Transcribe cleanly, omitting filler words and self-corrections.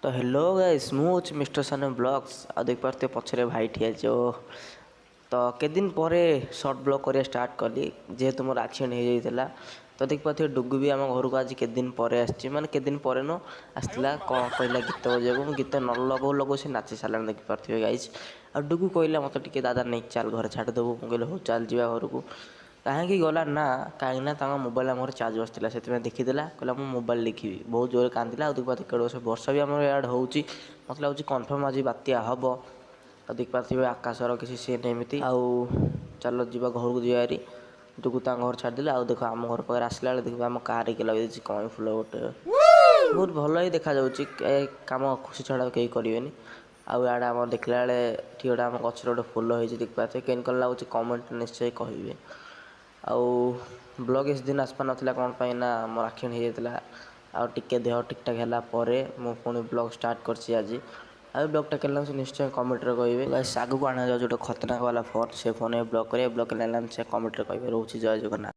तो hello guys ମୁଁ ହେଉଛି ମିଷ୍ଟର ସାନ ବ୍ଲଗ୍ସ ଆଉ ଦେଖିପାରୁଥିବେ ପଛରେ ଭାଇ ଠିଆ ହେଇଛି ତ କେତେ ଦିନ ପରେ ସର୍ଟ ବ୍ଲଗ୍ କରିବା ଷ୍ଟାର୍ଟ କଲି ଯେହେତୁ ମୋର ଆକ୍ସିଡେଣ୍ଟ ହେଇଯାଇଥିଲା। ତ ଦେଖିପାରୁଥିବେ ଡୁଗୁ ବି ଆମ ଘରକୁ ଆଜି କେତେ ଦିନ ପରେ ଆସିଛି, ମାନେ କେତେ ଦିନ ପରେ ନୁହଁ ଆସିଥିଲା। କ'ଣ କହିଲା ଗୀତ ବଜାଇବାକୁ, ମୁଁ ଗୀତ ନ ଲଗାଉ ଲଗାଉ ସେ ନାଚି ସାରିଲାଣି ଦେଖିପାରୁଥିବେ ଗାଇସ୍। ଆଉ ଡୁଗୁ କହିଲା ମୋତେ ଟିକେ ଦାଦା ନେଇକି ଚାଲ ଘରେ ଛାଡ଼ିଦେବୁ। ମୁଁ କହିଲି ହଉ ଚାଲ ଯିବା ଘରକୁ। କାହିଁକି ଗଲା ନା, କାହିଁକିନା ତାଙ୍କ ମୋବାଇଲ୍ ଆମର ଚାର୍ଜ ବସିଥିଲା, ସେଥିପାଇଁ ଦେଖିଦେଲା କହିଲା ମୁଁ ମୋବାଇଲ୍ ଦେଖିବି। ବହୁତ ଜୋରରେ କାନ୍ଦିଲା। ଆଉ ଦେଖିପାରୁଥିବେ କେଡ଼େ ବର୍ଷ ବର୍ଷା ବି ଆମର ଇଆଡ଼େ ହେଉଛି, ମୋତେ ଲାଗୁଛି କନଫର୍ମ ଆଜି ବାତ୍ୟା ହେବ। ଆଉ ଦେଖିପାରୁଥିବେ ଆକାଶର କିଛି ସିନ୍ ଏମିତି। ଆଉ ଚାଲ ଯିବା ଘରକୁ ଯିବା ହାରି। ଡୁଗୁ ତାଙ୍କ ଘର ଛାଡ଼ିଦେଲେ। ଆଉ ଦେଖ ଆମ ଘର ପାଖରେ ଆସିଲା ବେଳେ ଦେଖିବା ଆମ କାର୍ ହେଇକି ଲଗେଇଦେଇଛି କଇଁ ଫୁଲ ଗୋଟେ, ବହୁତ ଭଲ ହିଁ ଦେଖାଯାଉଛି। କାମ ଖୁସି ଛଡ଼ା କେହି କରିବେନି। ଆଉ ଇଆଡ଼େ ଆମର ଦେଖିଲା ବେଳେ ଏଠି ଗୋଟେ ଆମ ଗଛରେ ଗୋଟେ ଫୁଲ ହେଇଛି ଦେଖିପାରୁଥିବେ, କେମିତି କ'ଣ ଲାଗୁଛି କମେଣ୍ଟ ନିଶ୍ଚୟ କହିବେ। ଆଉ ବ୍ଲଗ୍ ଏସ୍ ଦିନ ଆସିପାରୁନଥିଲା କ'ଣ ପାଇଁ ନା ମୋର ଆକ୍ସିଡେଣ୍ଟ ହେଇଯାଇଥିଲା। ଆଉ ଟିକେ ଦେହ ଠିକ୍ଠାକ୍ ହେଲା ପରେ ମୁଁ ପୁଣି ବ୍ଲଗ୍ ଷ୍ଟାର୍ଟ କରିଛି ଆଜି। ଆଉ ବ୍ଲଗ୍ଟା କେମିତି ଲାଗୁଛି ନିଶ୍ଚୟ କମେଣ୍ଟରେ କହିବେ। ଆଗକୁ ଆଣାଯାଉଛି ଗୋଟେ ଖତରନାକ ବାଲା ଫୋନ୍, ସେ ଫୋନ୍ ବ୍ଲଗ୍ କରିବା। ବ୍ଲଗ୍ କେମିତି ଲାଗୁଛି ସେ କମେଣ୍ଟରେ କହିବେ। ରହୁଛି, ଜୟ ଜଗନ୍ନାଥ।